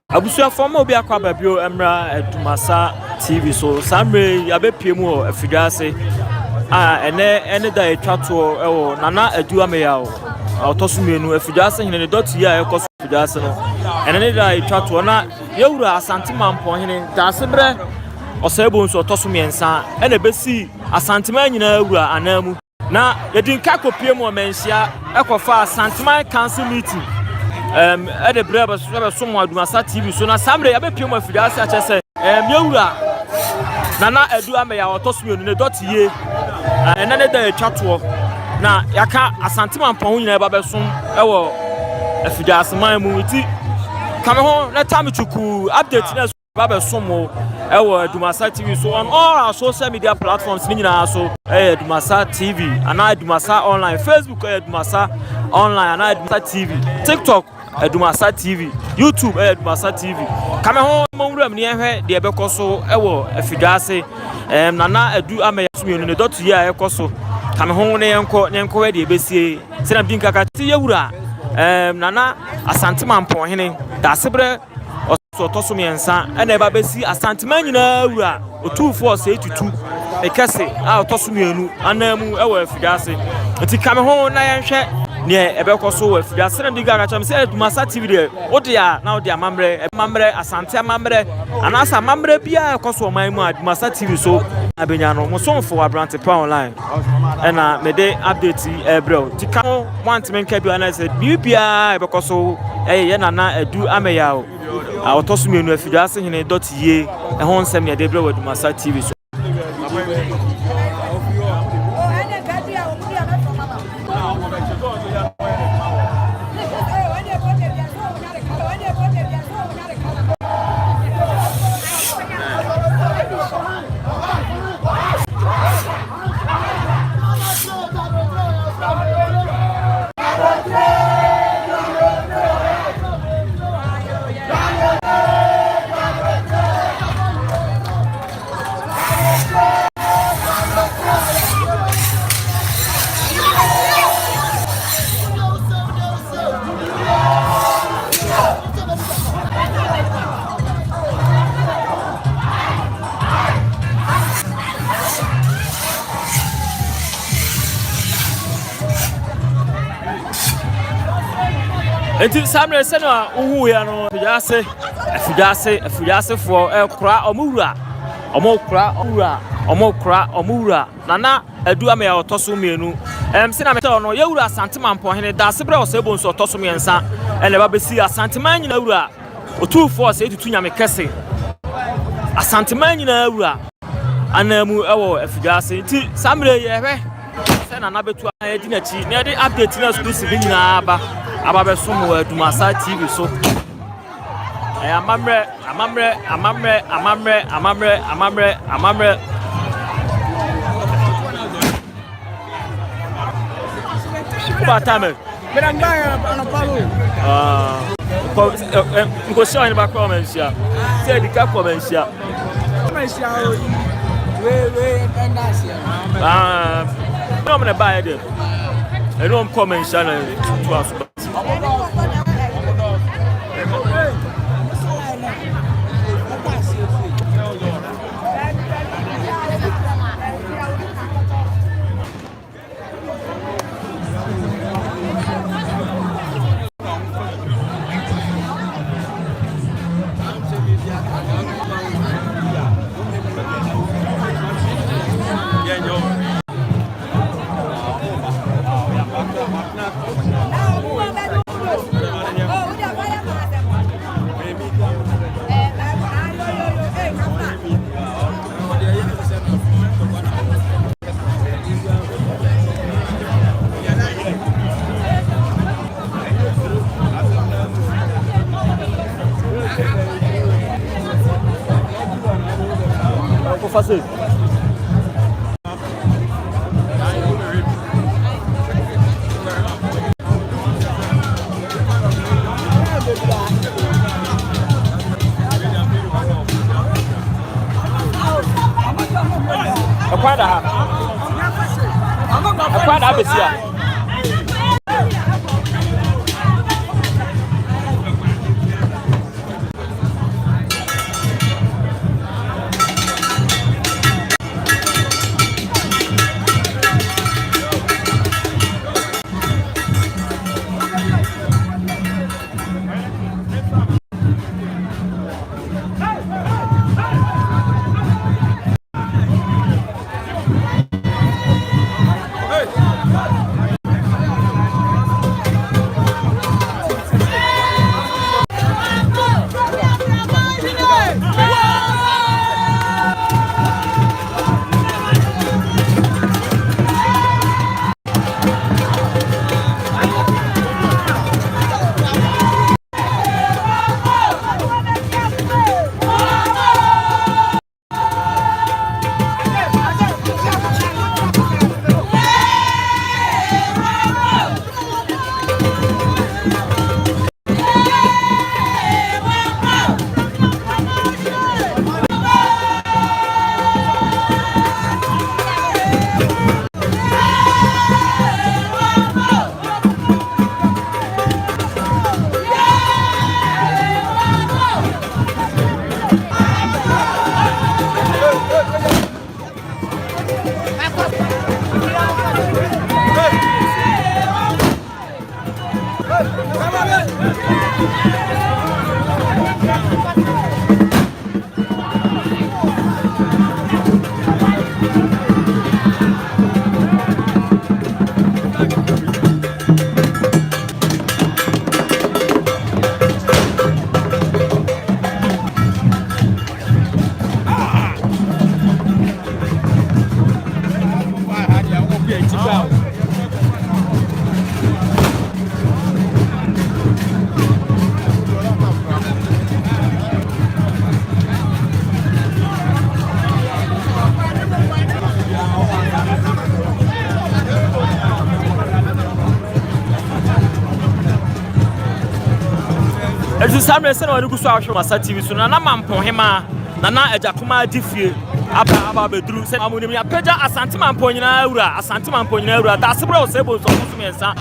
Abusuafo forma obi akwa babio emra ADUMASA TV so samre abepiem o Effiduasehene ene da etwato ewo nana adu Ameyaw otosumienu Effiduasehene ne Dote ya ekoso Effiduasehene no ene da etwato na yewura Asante Mampohene da sebre osebo nso otosumiensa ene besi Asante man nyina awura anamu na yedinka kopiem o menhia ekofa Asante man council meeting at the brother someone ADUMASA TV so na samre abepiem Effiduasehene achese yewura nana adu Ameyaw otosumienu ne Dote ye enane da etwato na yaka Asante Mampohene nyina eba besom ewo Effiduasehene mu ti kame ho na tamichuku update na baba somo ewo ADUMASA TV so on all our social media platforms ni nyina so ADUMASA TV ana ADUMASA online Facebook ADUMASA online ana ADUMASA TV TikTok ADUMASA TV YouTube ADUMASA TV kame ho monwuram ni ehwe de ebekoso ewo Effiduasehene nana adu Ameyaw sumienu ne Dote ya ekoso kame ho ne yenko we de ebesie sena dinka ka ti yewura nana Asante Mampohene da sebre so tosumiensa ena eba besi Asante man nyina wura otufo se etutu ekese a otosumienu anamu ewo Effiduasehene nti kame ho na yenhwe ne ebekoso wo Effiduasehene ndiga ka cham se ADUMASA TV de odia na odia mamre Asante mamre anasa mamre bia ekoso man mu ADUMASA TV so abenya no mo sonfo abrante pa online ena me de update ebro ti ka want men ka bia na se bibia ebekoso ye nana adu Ameyaw otosumienu Effiduasehene Dote ye ho nsem ne de bro ADUMASA TV so enti samre se no uhu ya no Effiduasehene for ekura omukura nana adu Ameyaw otosumienu se na meta no yewura Asante Mampohene da sebre osebo nso otosumiensa ene ba besi Asante man nyina wura otufo se etutu nyame kese Asante man nyina wura anamu ewo Effiduasehene ti samre ye hwe se na na betu edi na chi na de update na exclusive nyina aba besom wo ADUMASA TV so amamre Batame Mirangaya anapalo ko show ni ba comments ya say di ka comments ya we tendancia no me buy it I don't comment ya na to us fazer Esia. Samre se na wani gusu ahwe Masa TV so na mampon hema na ejakoma difie aba bedru se amunim ya peja Asante mampon nyina awura Asante mampon nyina awura da sebra o sebo so mensa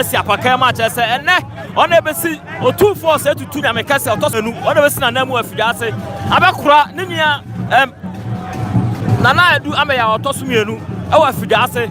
esi apaka ma che se enne ona ebesi o 24 se tutu na mekase otoso nu ona ebesi na namu Effiduase abekura ne nua na edu Ameyaw otoso mienu e wa Effiduase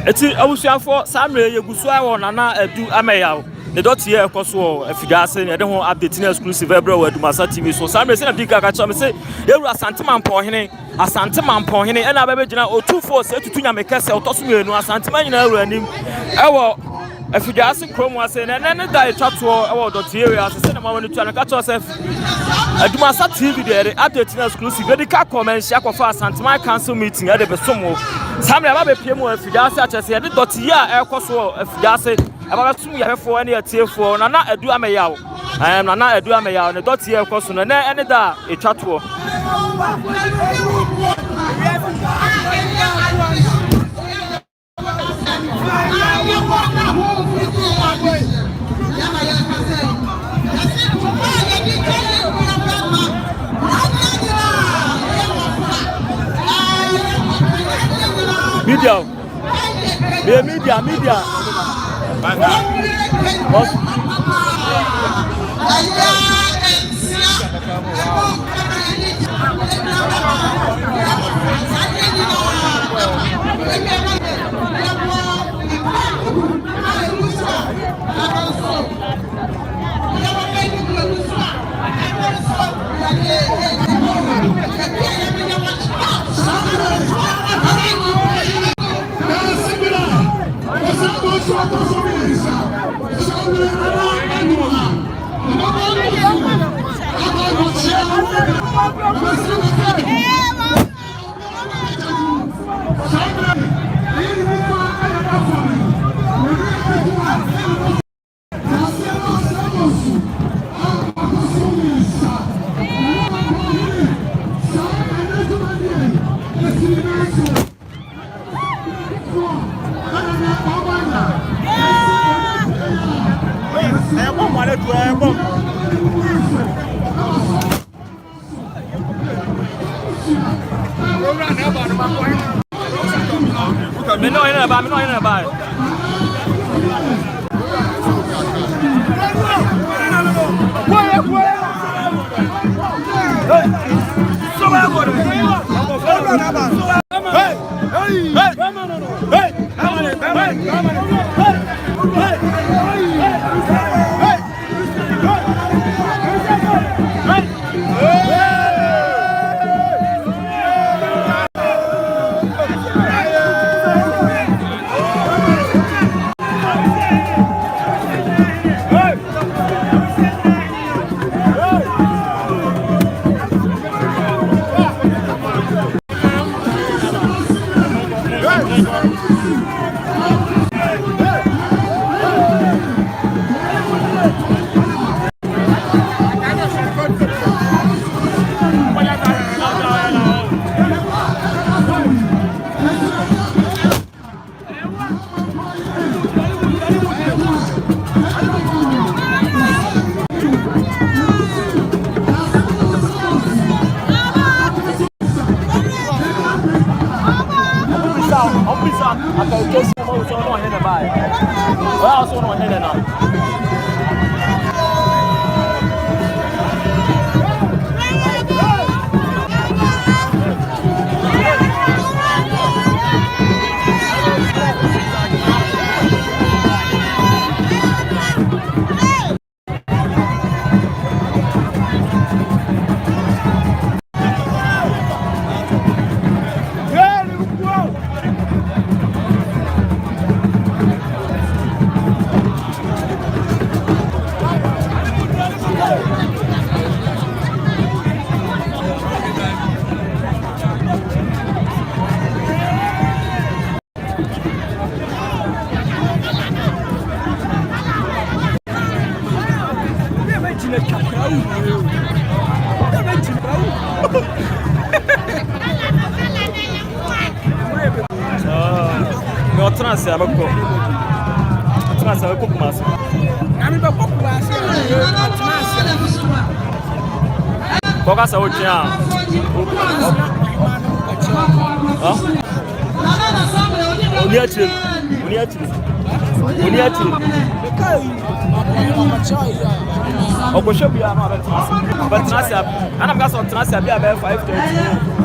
Eti awusuafo Samre yegusua wo nana adu Ameyaw the Dote here koso Effiduasehene de ho update na exclusive ebra wo ADUMASA TV so Samre se na dika ka chome se yeru Asante Mampohene ena bebe gina otufo se tutu nya mekese otoso menu Asante man nyina eru anim ewo Effiduasehene kromo ase na ne da etwato ewo Dote here se na mawani tu na ka cho se ADUMASA TV de update na exclusive de ka comment share kofa Asante man council meeting e de besomo Samre aba be piemu Effiduasehene achese de Dote here ekoso Effiduasehene aba sum ya hefo ene atiefo nana adu Ameyaw nana adu Ameyaw ne Dote here ekoso no na ene da etwato media. Me no in about. buy. Well, also on here now. No transfer abako. Transfer abako kumasi. Ami ba ko kumasi. Boga sa otia. Oni achiri. Oko shobi ama ba transfer. Ana mga so transfer bia ba 530.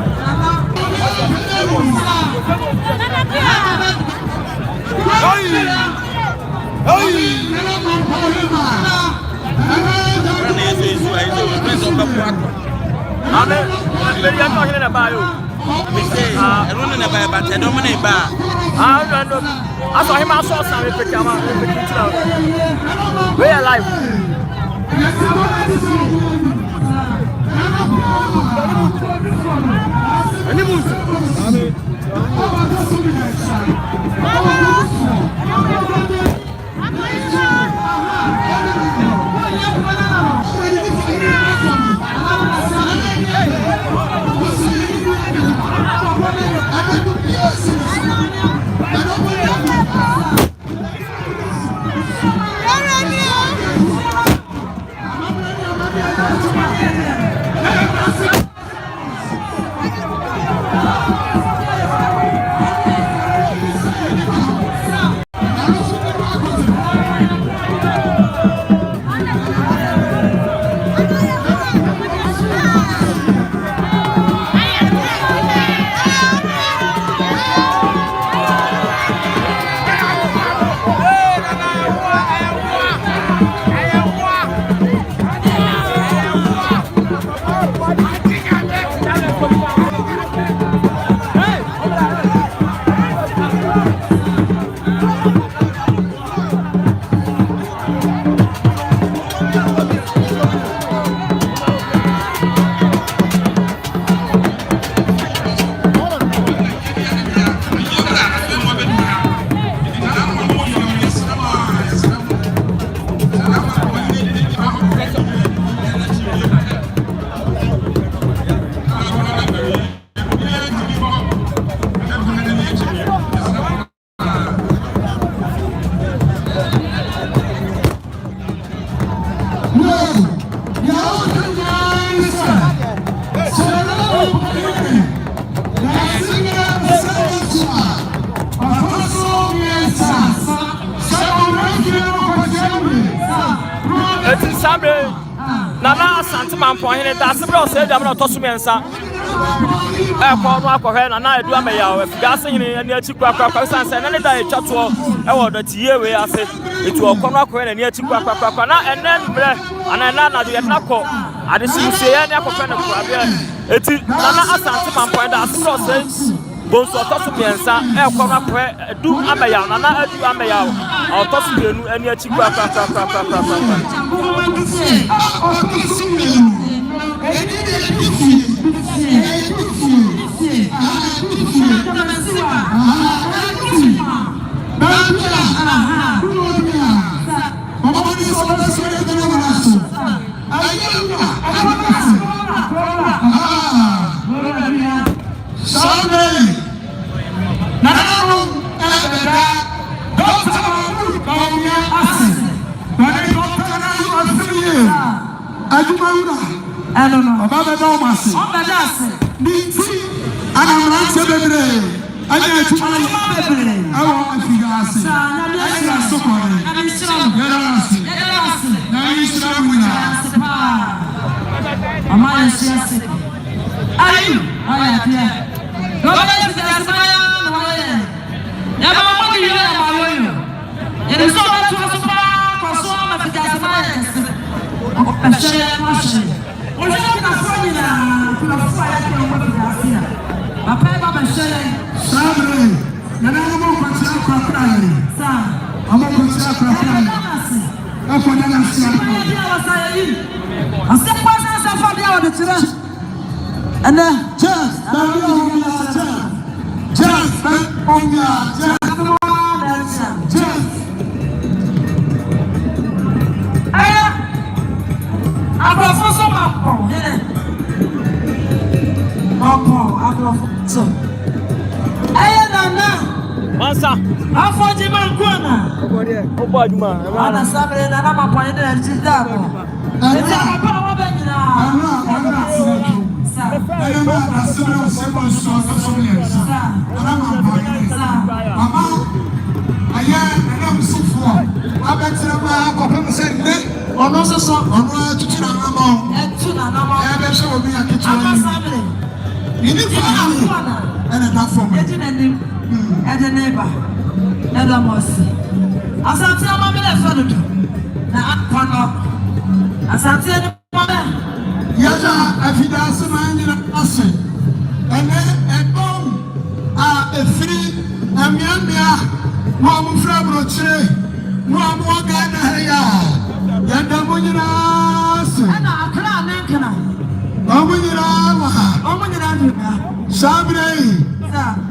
Nana Asante Mampohene that's the bro said I'm not tossing mensa. Nana Ameyaw Effiduasehene and Chieftaincy and any day chatwo the tie we ase it will come up when near Chieftaincy and then and another the nako and the say any it Nana Asante Mampohene that's the bro says Bonso tosu miensa come up do Ameyaw Nana Ameyaw or tosu benu and near I don't know. About the Domas. Niti, and I'm not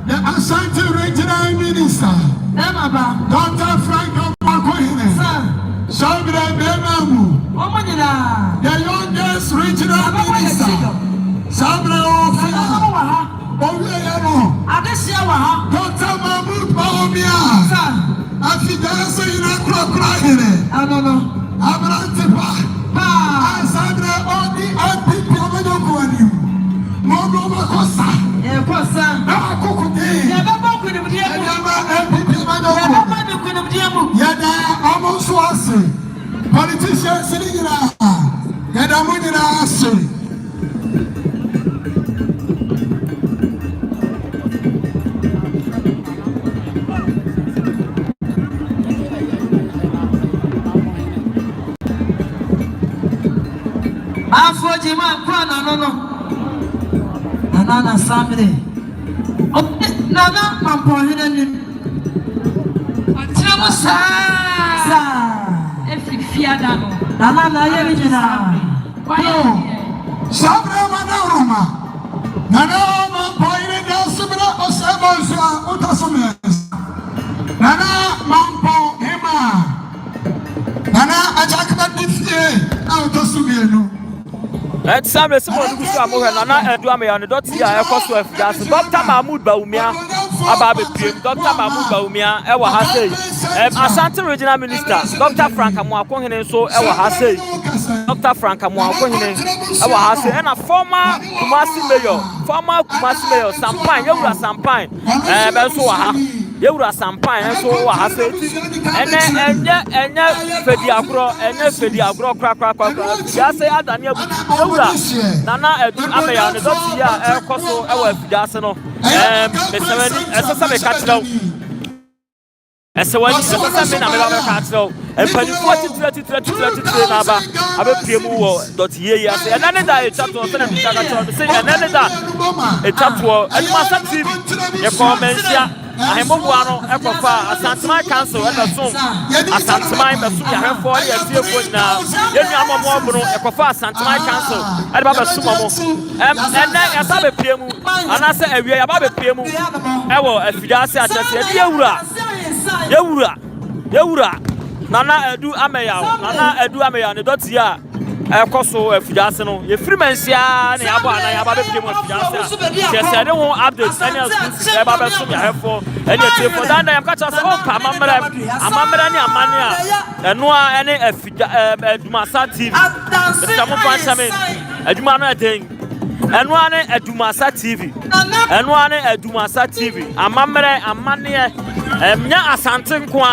The Asante Regional Minister, Dr. Frank Sabre Benamu, the youngest regional minister, Sabre Dr. Mahmoud Bahomia, Effiduasehene Abrantepa, Sabre Odi Antipomedokuani, Mogo Kosa, Yada almost was politicians sitting in Yada Munina. Nana Samre. Nana Mampohene. Tramosa. Effiduasehene. Nana Yemina. Sabre Manaroma. Nana Mampohene Dasubra Osamosa Utasumes. Nana Mampo Hema. Nana Ajakba Difie Autosubienu. Sabre Simon Gusu Nana Ameyaw ne Dote ya ekoso Effiduasehene. Dr. Mahmoud Bahomia Ababe PM. Dr. Mahmoud Bahomia ewa ha sei. Asante Regional Minister Dr. Frank Amoakohene so ewa ha sei. Dr. Frank Amoakohene ewa ha sei. And a former Kumasi Mayor Sampan Yewura Sampan benso wa ha. Yewura Sampan so wa ha sei. Enye Fediagro kra ya sei adani abu. Nana Ameyaw ne Dote ya ekoso ewa Effiduasehene no mesewani esesa me katro esewani esesa me na me ba katro empanifo titire na ba abepiemu wo Dote ye ase enane da echato se na mitaka katro se enane da echato ADUMASA TV ye komensia ahembobuano ekofa Asante Council and so Asante besu ya hefo ya tiefo na yenu amomobro ekofa Asante Council e ba besu momo enne yasa bepiemu anase awie ya ba bepiemu ewo Effiduasehene atese yewura Nana Ameyaw ne Dote ya ekoso Effiduasehene no ye free mensia ne abo ana ya ba bepiemu Effiduasehene chese de ho update any school e ba besu ya hefo ene tiefo dan yam ka cha se o pa amamra ne amane a eno a ene ADUMASA TV. Mr. Mufansame, adwuma no eden Enwane ADUMASA TV. Enwane ADUMASA TV. Amamre amane enya Asante nkwa.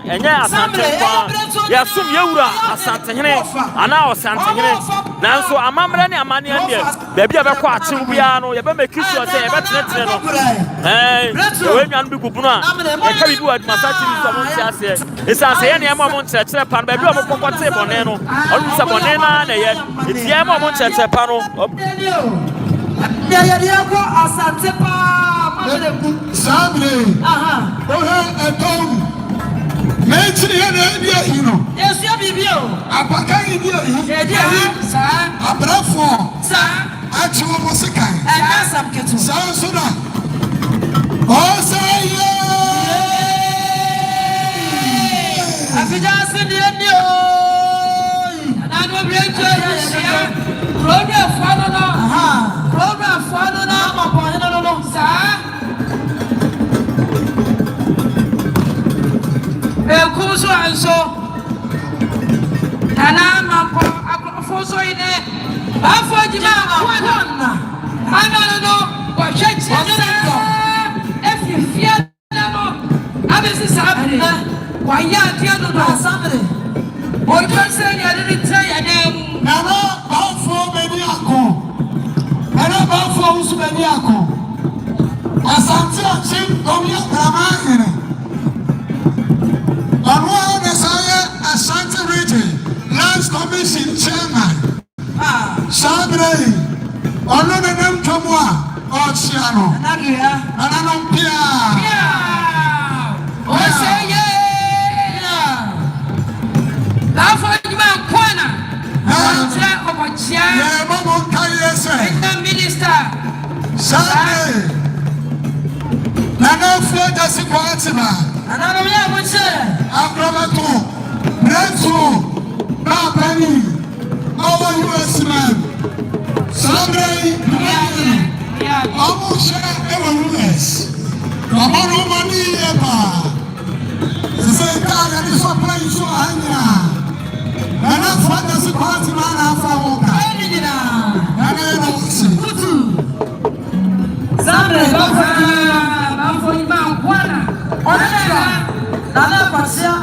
Enya Asante nkwa. Yasum yewura Asante hene. Ana Asante hene. Nanso amamre ne amane ande. Baabi abekọ akyem bia no ye be make sure say ye betenetene no. We nwan bi gubu no a. E ka bi ADUMASA TV so mo ntiase. Isa say ye ne mo nkyerɛkyerɛ pan baabi o mo kokɔte bɔne no. Ɔdu sɛ bɔne na na ye. Eti ye mo nkyerɛkyerɛ pan no. Yadiako Asante pa Sabre. Ohe etom. Mechiri ye na edia hino. Yesu bibio. Apaka edia hino. Edia sa. Abrafo. Sa. Achiwo musikan. Asam ketu. Sa soda. Osaye. Effiduasehene dio. Anano breche ya. Program fano no. Program fano na mapone no sa. Ekuso anso. Nana mapo afoso ine. Afo jima akwana. Ana no ko hwechi no. Efifia no. Abesi sabre. Wa ya dia no sabre. Ojo se ya ni try ya dem. Nana bafo beni ako. Nana bafo usu beni ako. Asante achim komia Ghanaian. Anwa na saye Asante region Lands Commission chairman. Sabre. Ono na nem tomwa ochiano. Nana no pia. O say yeah. Bafo jima kwana. Yeah, Mama Kayese. Minister. Sabre. Nana Fleja Sikwatima. Nana ya mche. Akrabato. Bretu. Babani. Our US man. Sabre. Amusha ewa US. Kamano mani eba. Sise kaya ni supply so hanya. Nana Fleja Sikwatima na afawoka. Nana ya usi. Sabre bafo ima kwana. Nana pasia.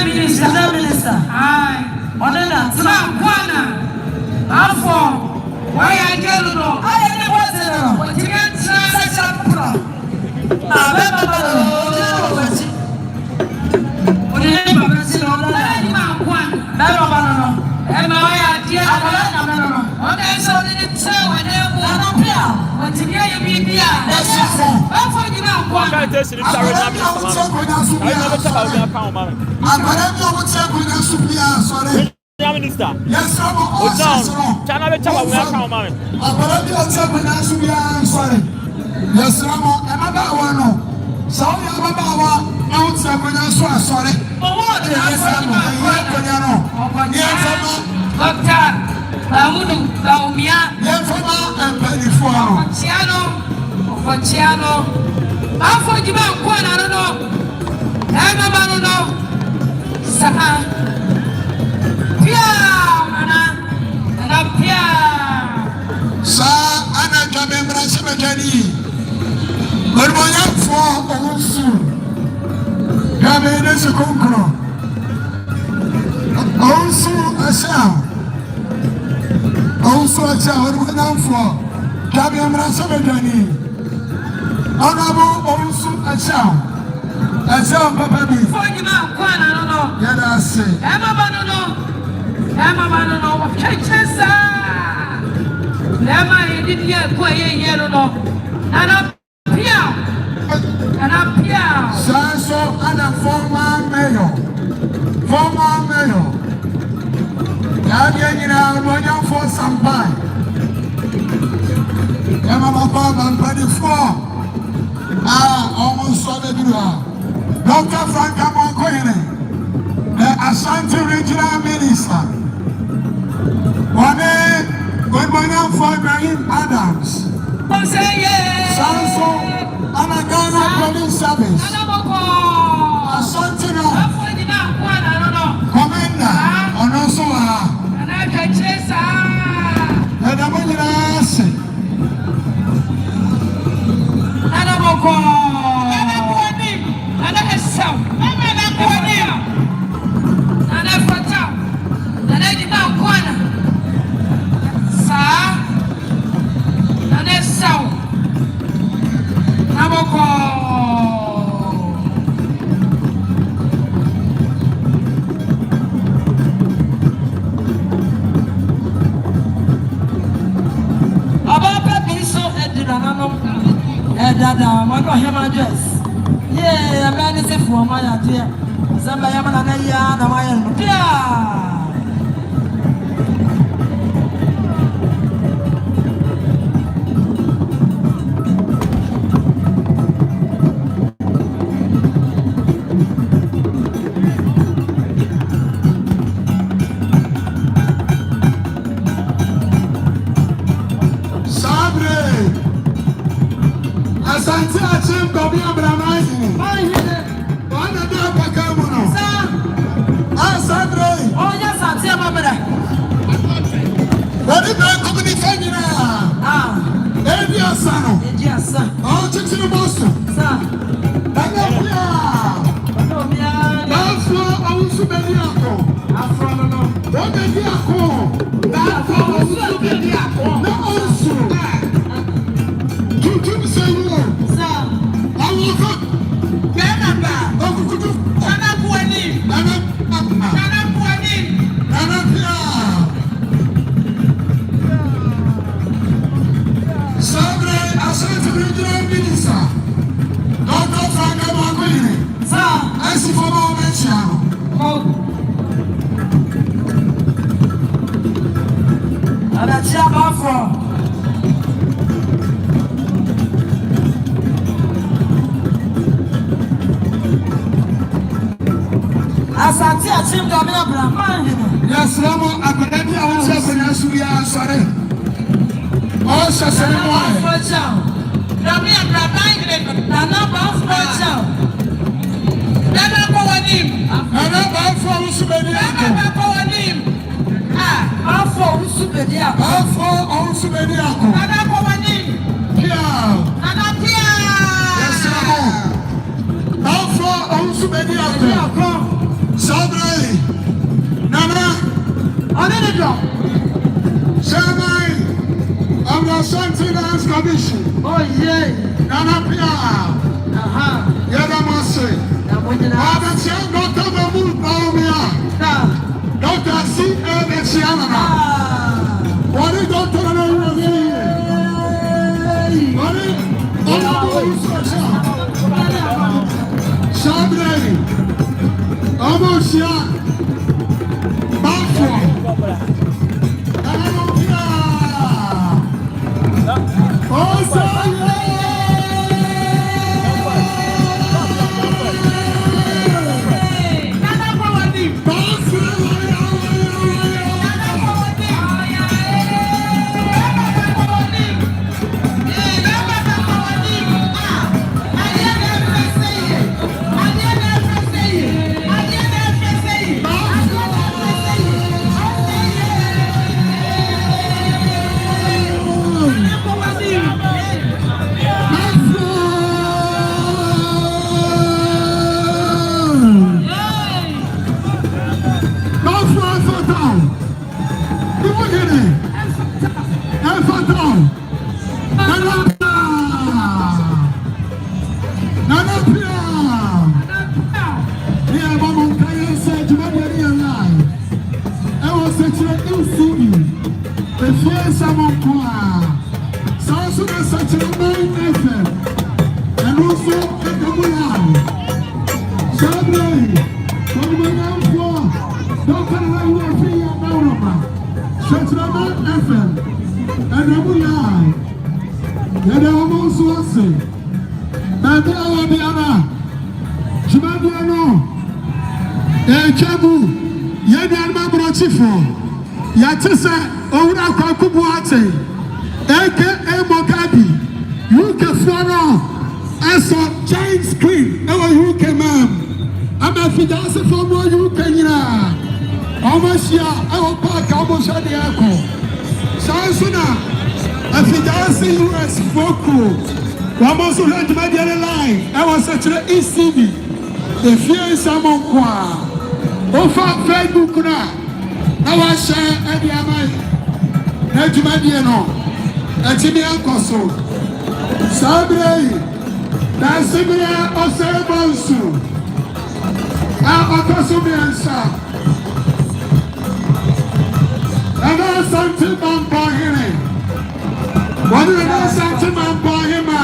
Minister. Ai. Onena kwana. Bafo. Waya gelo no. Aye ne wazero. Watimenta sachapra. Abeba balo. Onena babasi no la. Ima kwana. Beba balo no. Ema waya dia abana no. Ona so ni tsawa ne mu. Anapia. Watimia yebibia. Bafo jina kwana. Minister. Yes, sir. Chana be chawa we account man. Sorry. Yes, sir. Another one. So you have now sorry. Yes, Doctor Bamudu Baumia. Ofachiano. Afo jiba kwana no. Ema banu no. Saha. Pia mana. Ana pia. Sa ana kamembra semekani. Gormonya fo onsu. Kamene se konkro. Onsu asa. Onsu asa gormonya fo. Kamembra semekani. Honorable onsu asa. Asa papa bi. Fo jima kwana no. Yada se. Ema banu no. Wakichesa. Lema idiye kwa ye no. Ana pia. So and a former mayor. Yadina Royal for some time. Yamama and 24. Almost saw the Dr. Frank Amonkoyene, the Asante Regional Minister. One good morning for Ghanaian Adams. Sanso and a Ghana Police Service. Asante Commander, and also Dada, my God, him address. Yeah, I'm ready to for my idea. Somebody am an idea, the Mayan. Yeah. Asante achim kobi abramani. Wana da pakamono. Asante. Oh yes, Asante amabra. Wadi ba komuni fanyina. Edi asano. Edi asa. Oh chiksinu bosu. Sa. Dangapia. Dangapia. Afro awusu bedi ako. Afro no. Bedi ako. Afro awusu bedi ako. Na awusu. Tutu seyu. Asante achim gabe Abraham. Yes, Ramo, akademi awusi akanya suya sare. Oh, sasere mo. Gabe Abraham nana ba frocha. Nana ko wanim. Nana ba fro awusi bedi ako. Nana ko wanim. Afro awusi bedi ako. Afro awusi bedi ako. Nana ko wanim. Pia. Nana pia. Yes, Ramo. Afro awusi bedi ako. Sabre, Nana, Ameyaw. Chairman of the Asante Dance Commission. Oh yeah. Nana Pia. Yadamase. Baba Chiang Dr. Mahmoud Baumia. Dr. C.A. Mechiana. What is Dr. What is Sabre. Amosia, Bafo, Amosia, Osaya. Yatisa Owura Kwakubu Ate aka Mogabi UK Flora Eso giant screen ewa UK mam Effiduasehene from UK nyina Omosia ewa park Omosia de ako Sansuna Effiduasehene US Foku Wamoso Hedma de live ewa setre ECB efie samon kwa ofa Facebook na Awa share edi amai. Ejuma die no. Etimi ankoso. Sabre. Da sibia osebonsu. Okoso biansa. Ana Asante Mampa hene. Wadi na Asante Mampa hema.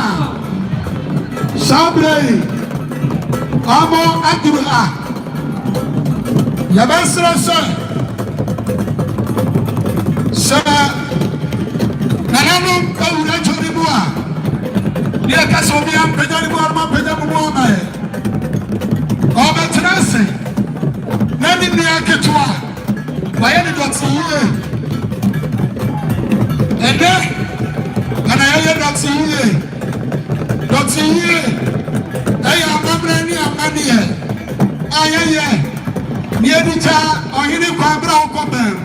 Sabre, Amo Adua, Yabasra, sir, Nanano, Kaurachoribua, near Casomian, Pedalibua, Pedalibua, Obetrase, Nani Niakatua, Wayani got see you, and then, and I not see you, not see you. I am a brand new money. I am near the jar or in a quabra cobble.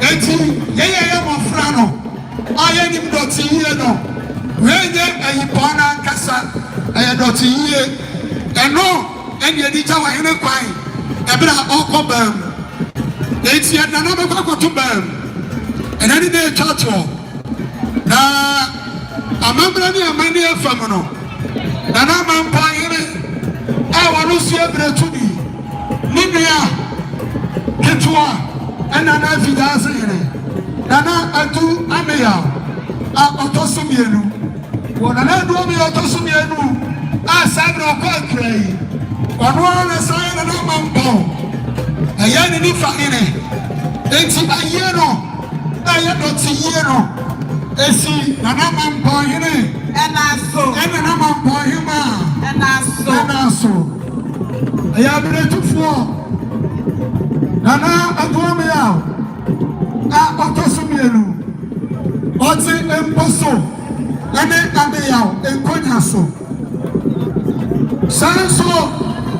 80, I am a frano. I am not see you. When there a Ypana Cassa, I am not see you. And no, and yet the tower in a pine. A bra or cobble. 80 and another cocoa to burn. And any day, Chacho. Now, I'm a brand new money of Famino. Nana Mampire, I want to see a Bretuni, Nibia, Ketua, and Nana Effiduasehene, Nana Adu Ameyaw, Otosumienu, when I do me Otosumienu, I said, no, Cray, or one as I am a mampo, a young Nifahine, Eti Ayeno, I am not Sieno, Esi, Nana Mampire. And I saw, and I'm a boy, and I saw, I am ready to fall. Nana, Ameyaw, Otosumienu, Oti Emposo, and Ameyaw, and Konyaso. Sanso,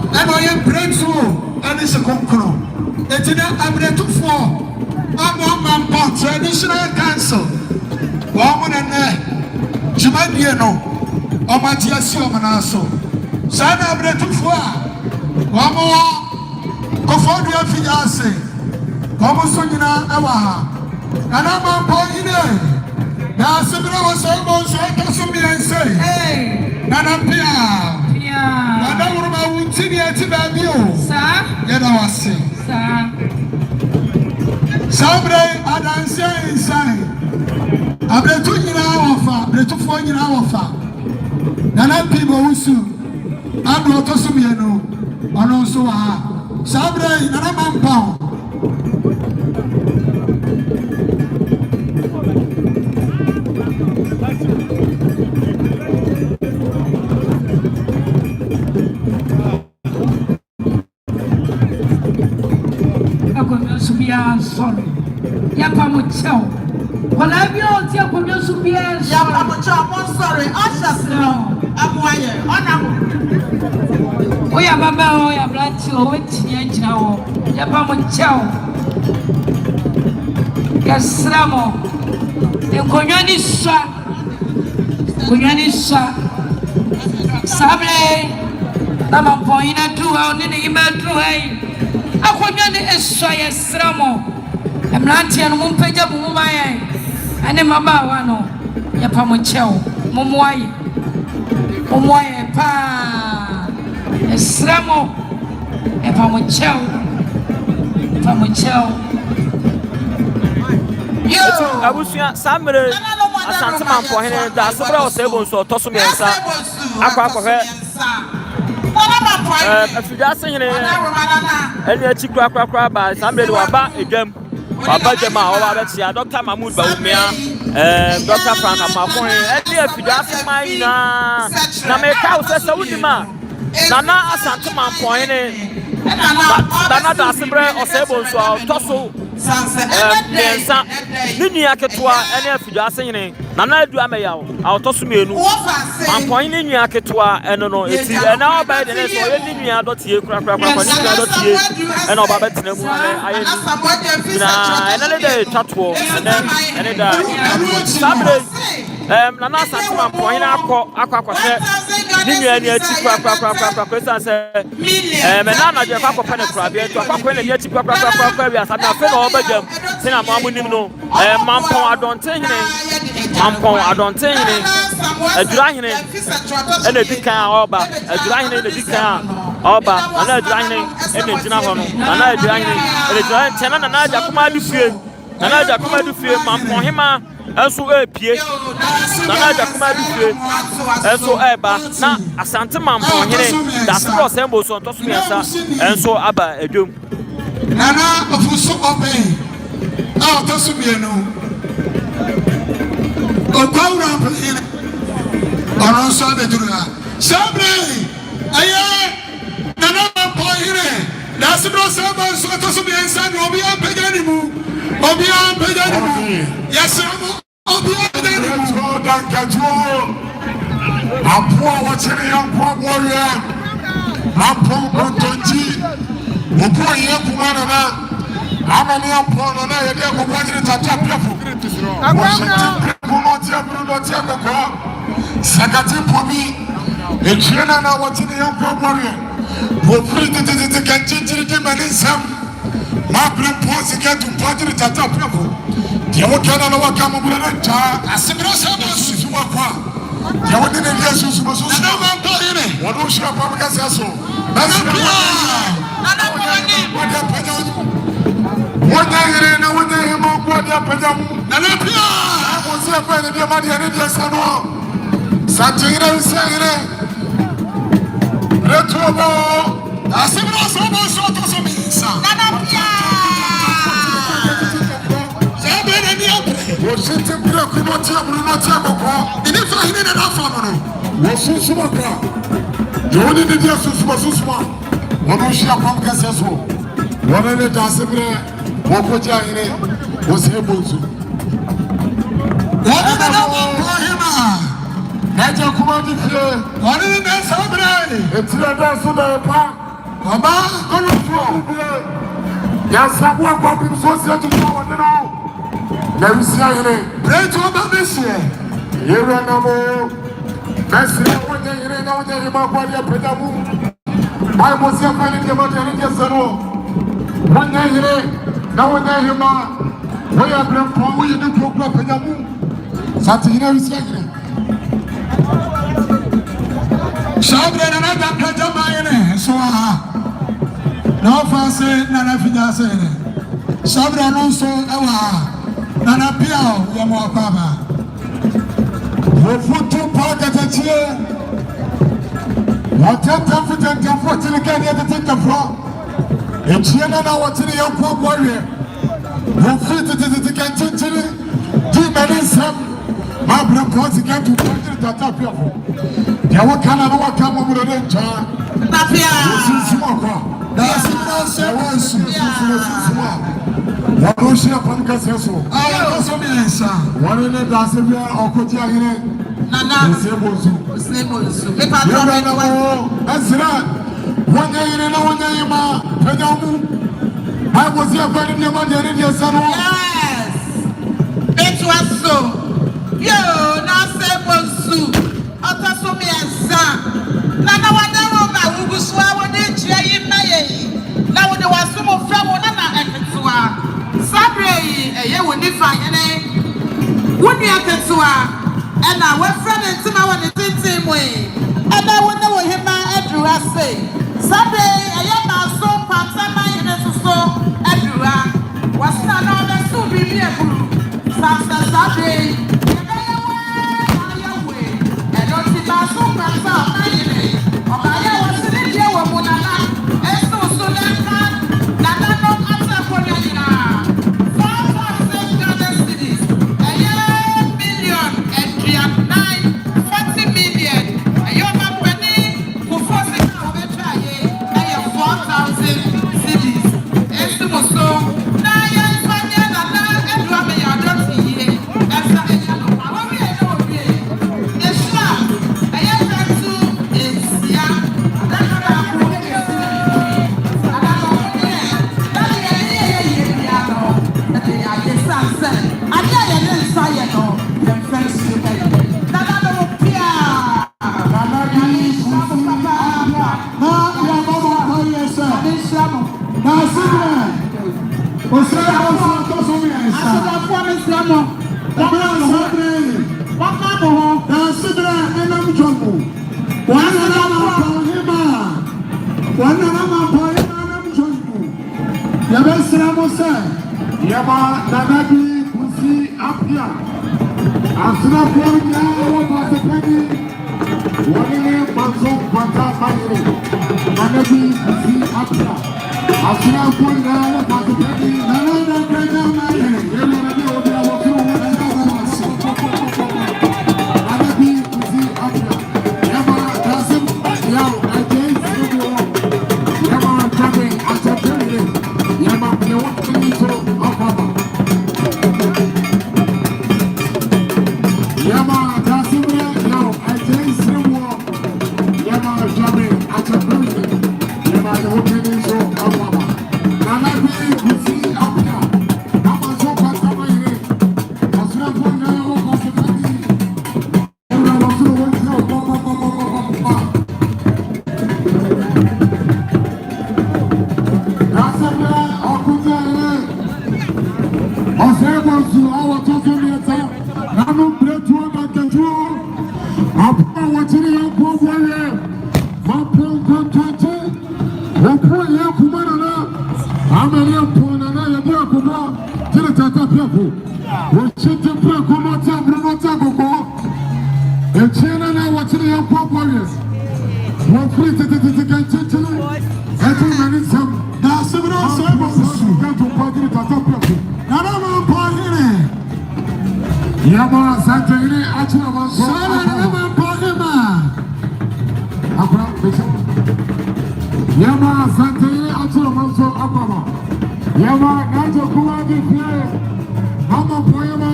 and I am breakthrough, and it's a concro. It's in I'm ready to fall. I'm on my pot, traditional council. Woman and Jumadiano, Omatiasio Manaso, Sana Bretufua, Wamo, Kofodia Fiase, Homosonina Awaha, and I'm a boy. Now, Sabra was almost like a Sumi and say, hey, Nana Pia, and I would see the Atibabio, sir, yet I was saying, Sabre, Adansia inside. Abretu nyina wofa, bretufo nyina wofa. Nana people who sue. Adu otosumienu, ono nso wa ha. Sabre nana mampao. Akono subia sorry. Yapa mo chao. Well, I'm your dear producer. I'm sorry. Ushers now. I'm wire. We are Baba, we are black to wait now. Yapamuchao. Yes, Ramo. The Konyanisha. Sable. Nama poina to our name to him. I Konyani is so yes, Ramo. I'm not here, Mumpeja Mumaya. Ane mama wano Yapamuchao Mumwai pa Esramo Yapamuchao Yo Abusia Samre Asante Mampɔhene da Sabra Osebo so toso miensa akwa Effiduasehene eni achi kra ba Samre de waba edwam Baba Jema owa betia Dr. Mahmoud Bawumia Dr. Frank Amafon eni Effiduasehene na meka usese wudima Nana Asante Mampɔhene Nana da Sabra Osebo so toso Mensa Nini Ketua eni Effiduasehene Nana edu Ameyaw awtoso mienu Mampɔhene nua ketua eno no eti na oba de ne so ye nua dotie kra nua dotie ena oba betena mu aye na ena le de twatwo ene da Sabre Nana Asante Mampɔhene akɔhwɛ nua ni ati kra sanse me na na je akɔpɛ ne kra bia to akɔpɛ ne ati kra wi asame afa na obadwam sina mamunim no Mampɔn Adɔntehene Adurahene ene dikan oba Adurahene ene dikan oba ana Adurahene ene gyina hɔ no ana Adurahene ene gyina tena na aja kuma difie Nana Jakuma du fie Mampohema enso epie Nana Jakuma du fie enso eba na Asante Mampohene discourse embo so ntoso miensa enso aba edwom Nana ofuso open na otoso mienu Okawura mpene ono so abedurua Sabre aye Nana Mampohene Dasibro saba so otoso miensa no obi ampegani mu Obi ampegani mu Yasamo obi ampegani mu Dankajo Apua wachene yampua warrior Apua kontonji Apua yekumana na Amani apua na yede kukwajiri tata piafu Washington kumotia brunotia koko Sakati pomi Echiena na wachene yampua warrior Wofri titi kanchichiri kimanisam Mabre posi ketu kwajiri tata piafu Yawakana na wakama mbulancha Asimiro sabo susuma kwa Yawadi ne dia susuma susuma Na mampohene Wanushi hapa mkasi aso Nasipia Nana mwani Wadia pejamu Wadia hire na wadia himo Wadia pejamu Nana pia Mwuzi ya kwa nidia madi ya nidia sanuwa Santi hire usia hire Retuobo Asimiro sabo soto sumisa Nana pia Washington bila kunotia koko inifa hine na nafamono wasusuma kwa yoni nidia susuma wanushia kwa mkasi yaso wanene dasibire wakoja hine wasebonzu wanene na wakohima naja kumadi fie wanene na sabire etira dasu da epa waba kono fuo yasabuwa kwa bimsosi ya tukuwa waneno Narusia hine Breto babesie Yewa namo Mesri wonye hine na wonye hima kwa liya pedamu Mai mosia kwa ninde mati ninde sano Wonye hine na wonye hima Waya brempo wuyi nuko kwa pedamu Sati hine rusia hine Shabre na nada pejama hine Soa Na ofanse na nafidase hine Shabre anonso ewa Nana Piao ya mwakaba Wofutu paka tachie Watata futa tilikani ya tatika fwa Echiena na watini ya kwa warrior Wofutu titika nchichini Dimeni sem Mabra poti kantu poti tata piafo Ya wakana na wakama murade ncha Napia Wosusuma kwa Dasima sewa susuma Warushia pamkasi yaso Awakoso miensa Wanene dasibia okotia hine Nana Sebozu Mepa Yaba na wo Ezra Wanya hine na wanya hima Pejamu Haibozia kwa nini mandi ya nini ya sanu Yes It was so Yo na sebozu Otoso miensa Nana wadero ma Uguswa wade jia yima yeyi Na wade wasumo framu nana ekituwa Sabre eye woni fa yene woni aketua ena we friend ntima woni tintin mu ena woni wo hema adura say Sabre eye na so patama yene so adura wasna na be so bibi eburu Sabre ebe yewe eno ti ba so patama na yene obaye wasini die wo mu nana eso so nana no ata ko nyina Yabesra Musa Yama Nanabi Kusi Apia. Asuna Konya Wapasepeni. Wanene Manzo Pata Mayere. Nanabi Kusi Apia. Asuna Konya Wapasepeni. Nana Kenya Mayere. Yama Obia Waku Wanasi. Nanabi Kusi Apia. Yama Kasim Yao Ajay Sibu. Yama Jabe Asapeni. Yama Yawakini So Apaba. Yama Kasimre Yao Ajay Sibu. Yama Jabe Asapeni. Yama Yawakini So Apaba. Nanabi Kusi Apia. Yama So Patamayere. Asura Konya Wapasepeni. Yama Wasuru Wanyo Papa. Kasimre Okuzele. Osegonsu awo tozo mieta. Nanu bretu amakeju. Apa watiri yanko wale. Mapo kontante. Wapo yanko manana. Ameli yanko nana yabi akuma. Tile tata piapo. Wachete pre kumata brunota koko. Echena na watiri yanko wale. Wafri tete kanchechele. Etu manisam. Kasimre Osegonsu. Kanto padiri tata piapo. Nana Mampahine. Yama Asante ini achira manso. Nana Mampahima. Akura becho. Yama Asante ini achira manso akama. Yama najo kuwa dipye. Mama poema.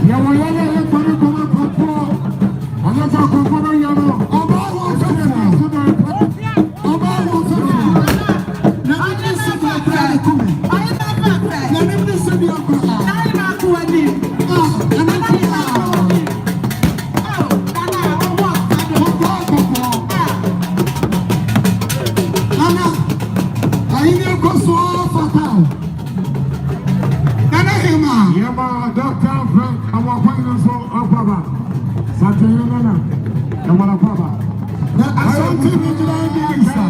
Yama yale yekoni kome papo. Anyata kumbona yano. Oba wasene. Oba wasene. Nani sisi akrali kumi. Nani sisi akrali. Yama Dr. Frank Awapayinso Akwaba. Sanjay Nana. Yamala Kwaba. Asante Vigilante Isa.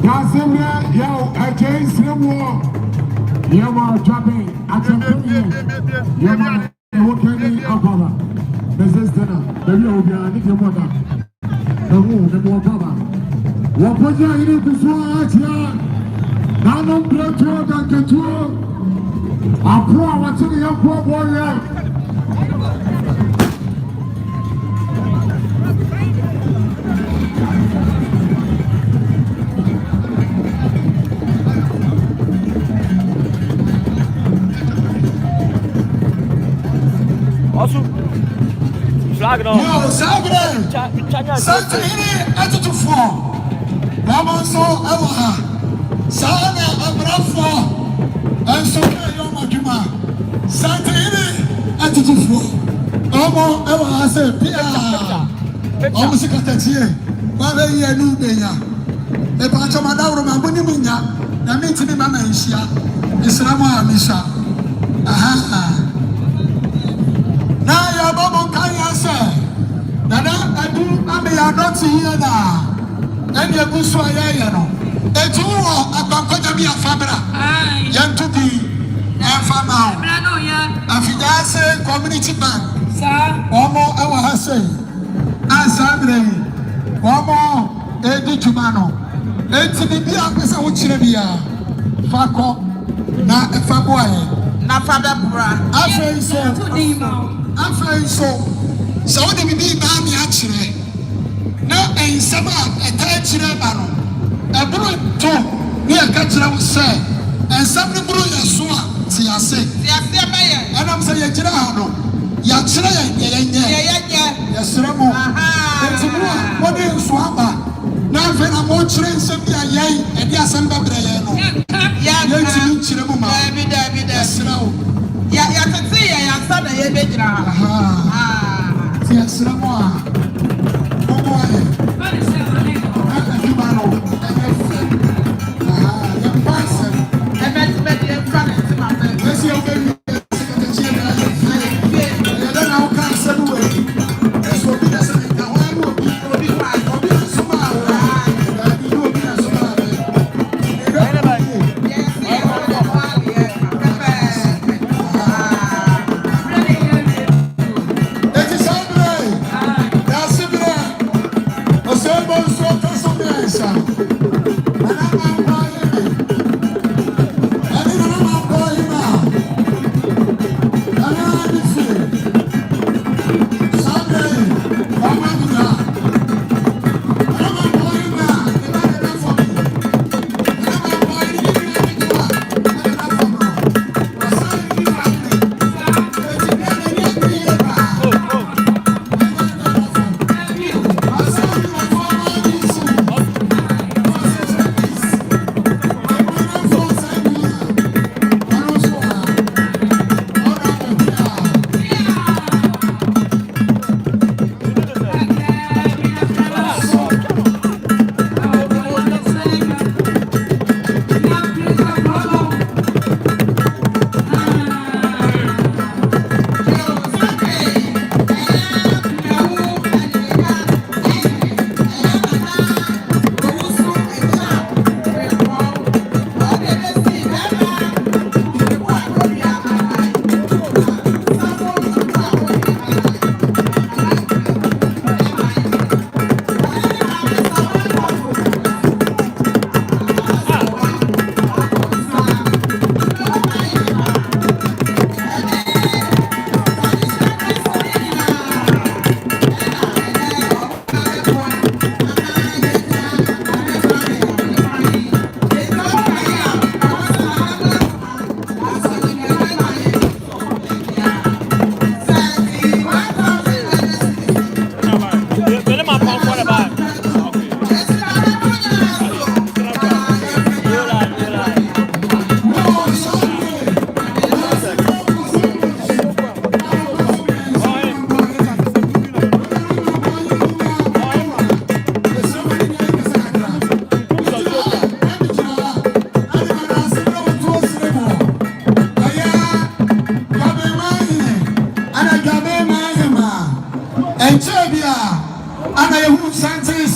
Yasimya Yao Ajay Sibu. Yama Jabe Atampi. Yama Hokeni Akwaba. Mrs. Dana. Baby Obia Niki Moda. Namu Nemo Baba. Wapoja ini kusua atia. Nanom Breto Kanketu. Apua watini ya kwa boya. Also, flag no. Yo, Sagre. Sante ini atutufo. Bamanso awaha. Sana abrafo. Anso yoma juma. Sante ini atutufo. Omo awaha se pia. Omo sikatatie. Babe yenu benya. E pa choma dawro mabuni munya. Na mitini mama nshia. Islamu amisha. Aha. Na ya bobo kaya se. Nana adu Ameyaw not here na. Eni ebusu ayaya no. Etu wo agbankoja bi afabra. Yantu bi afama. Effiduasehene community bank. Omo ewa ha sei. Asamre. Omo edi jumano. Enti bi apesa wo kire bia. Fako na efaboaye. Na fabebra. Afei so. So what we be ba mi akire. Na ensama eta akire ba no. Eburu to ne aka kire wo se. Ensam ne buru yeso a ti ase. Ti ase ba ye. Anam se ye kire ha no. Ya kire ye Ye. Yesere mo. Enti mu a wo de nso aba. Na afi na mo kire nsem bia ye e di asem ba bra ye no. Ya ti mi kire mo ma. David. Yesere o. Ya tete ya sa na ye be gira ha. Yes, Ramon.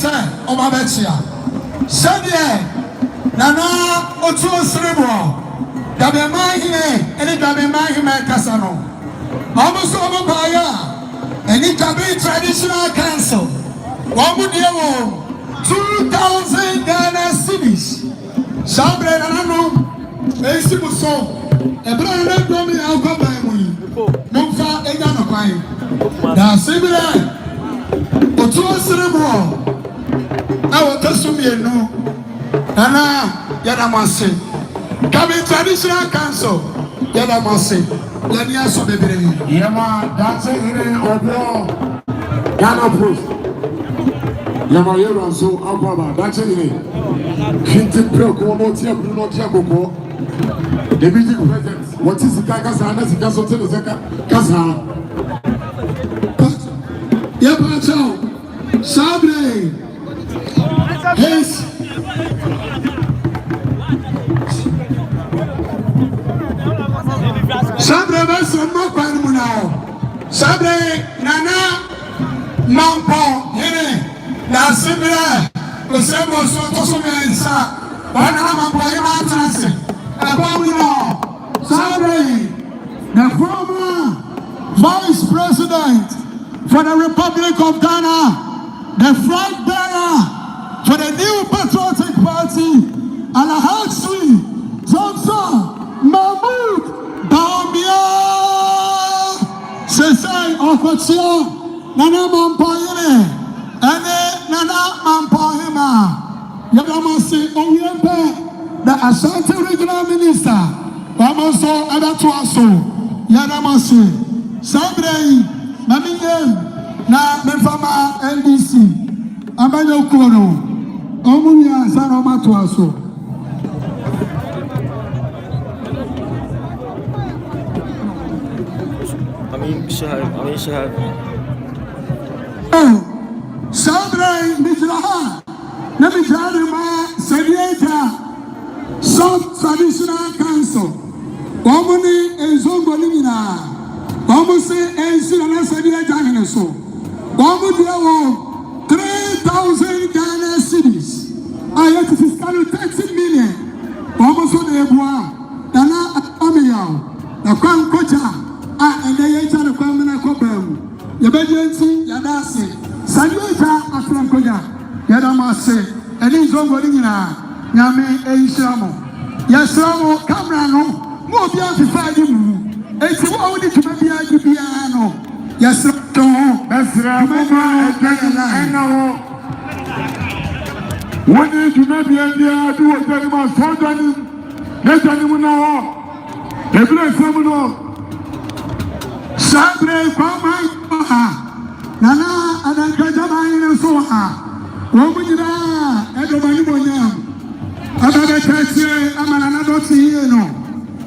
say Obabechia. Sadia Nana Otu Srebo. Dabema here, any Dabema here Casano. Almost over Baya. Any Tabi traditional council. One would 2,000 Ghana cities. Sabre Nano, Esibuso. A brand new coming out of my money. Mumfa Egano Pine. Now, similar. Otu Srebo. I will test you no. Nana Yadamase. Coming traditional council. Yadamase. Yania so baby. Yama, that's it. Obo. Ghana proof. Yama Yero so Ababa. That's it. Kinti Proko, no Tia Bruno Tiago. The meeting president. What is the Kaka? That's the Castle to the Zaka. Casa. Yapacho. Sabre. Yes. Sabre Mason Mokan now. Sabre Nana Mampo Hene. La Sibra. The same was so to Mensa. Banana Mampo Yamatasi. Abamino. Sabre. The former Vice President for the Republic of Ghana. The flag bearer for the new Patriotic Party, Alahatsui Johnson Mahmoud Ameyaw. Sesai Okotia Nana Mampoyene Ane Nana Mampoyema Yadamasi Oyempe, the Asante Regional Minister, Wamoso Adatuaso Yadamasi Sabrei Mamingem. Na mefama NDC abanyo kono omunya sana matu aso Amin shahab Sabre Mijraha na Mijraha ma Sedieta South Traditional Council Wamuni Enzongo Limina Wamusi Enzina na Sedieta Haneso 3,000 Ghana cities. I have to fiscal 30 million. Almost on the bois. Dana Ameyaw. The Crown Cocha. And the Yacha the Kwamina Cobram. Yabediansi Yadasi. Saluta Afrancoya. Yadamase. And he's over Lina. Yame Eishamo. Yasamo Camerano. More beyond the 5 years. It's only to be a piano. Yes, sir. Ezra Mama Ena When you may be India, do what they must hold on him. Let anyone know. Every summoner. Sabre Kwama Nana Adankajama in Soha. Womida Edobani Bonyam. Ababa Taxi, Amana Dotino.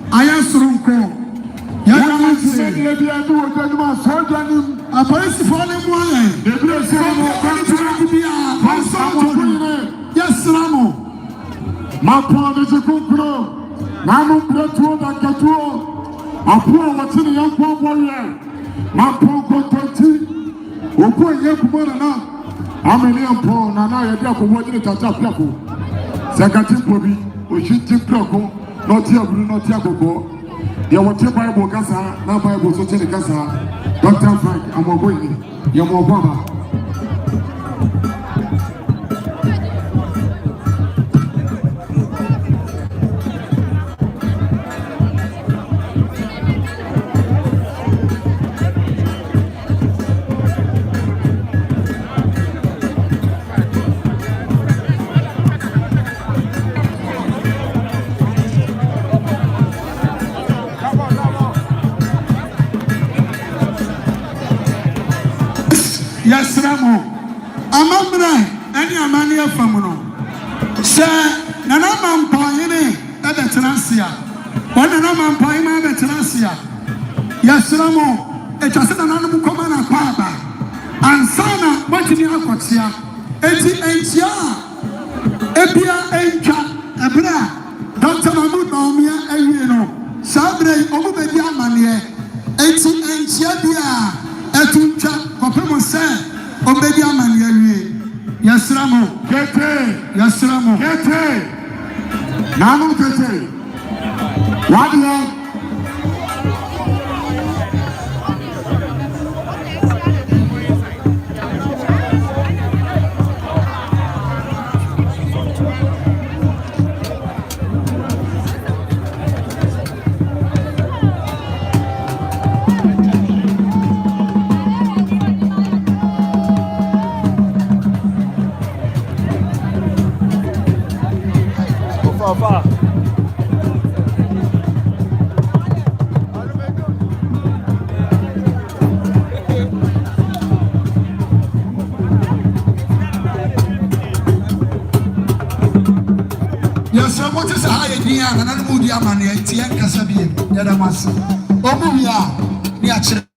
Ayasrunko. Yadamansi. A police for them one. Yes, Ramo. My father is a good girl. Nano Preto, that Catuo. A poor what's in the young warrior. My poor Cotti. Who put Yakumana. I'm a young poor, and I have watching it at Tapu. Sakati Pobi, which is Tip Ploko, not Yabu, not Yago. There were two Bible Casa, now Bible Social Casa, Dr. Frank, I'm a boy, you're more Baba. Yes, Ramo. Amamra, any Amania Famuno. Sir, Nana Mampine, at the Tenasia. One Nana Mampine, at the Tenasia. Yes, Ramo, it has an animal command Papa. And Sana, what in your Cotia? 88 years. Epia Enka, Ebra, Dr. Mahmoud Ameyaw, Ayeno, Sabre, Omubedia Mania, 88 years. Etuncha, Kopemo say, Obedia Mania, yes, Ramo. Tete. Nanu Tete. What you? Yes, sir, what is a high idea and an moody amani, Tian Casabian, Yadamas, Obuya, Niacha.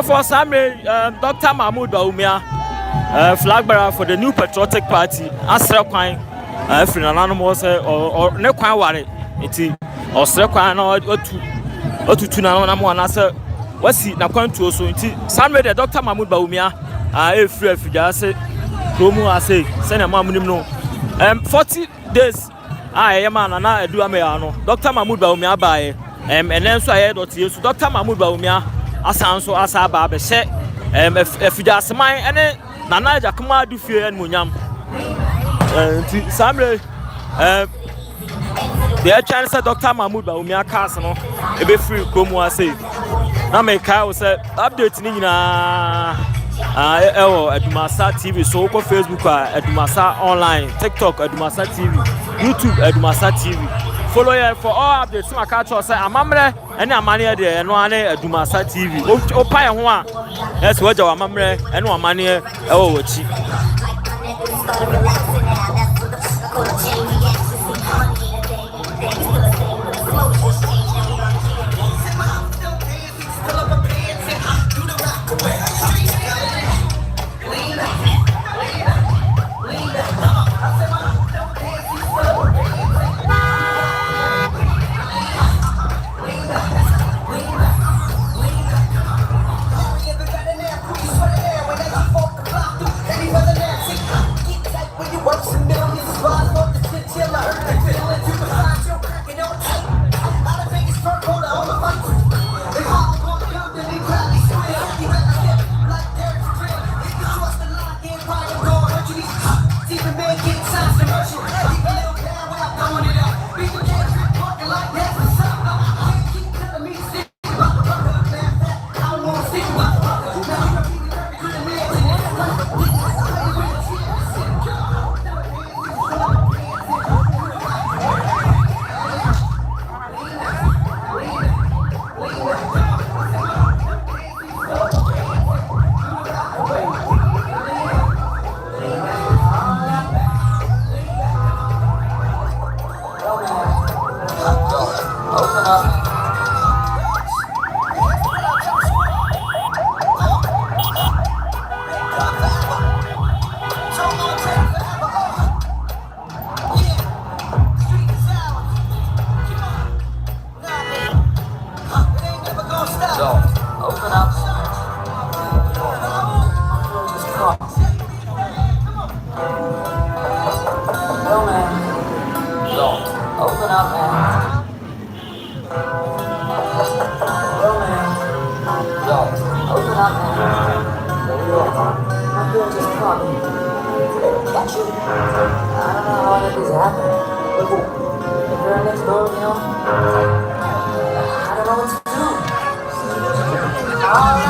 For Sammy, Dr. Mahmoud Baumia, flag bearer for the New Patriotic Party, Asra Quine, Finanimals or Nequan Wari, or Srequan or to Tunamon answer wasi na kwantuo so nti Samuel the Dr. Mahmoud Bawumia free Effiduase promo ase send am amunim no 40 days yema na edu Ameyaw no Dr. Mahmoud Bawumia baaye enen so aye Dote Yesu Dr. Mahmoud Bawumia asanso asa ba be hye Effiduase man ene nana jakuma adu fie en monyam nti Samuel the chance Dr. Mahmoud Bawumia cast no e be free promo ase na me kai wo say update ni nyina ADUMASA TV so go Facebook ADUMASA online, TikTok ADUMASA TV, YouTube ADUMASA TV. Follow here for all updates. So I catch you say amamre any amane there no ane ADUMASA TV. O pa ye ho a yes we jaw amamre any amane wachi. All right.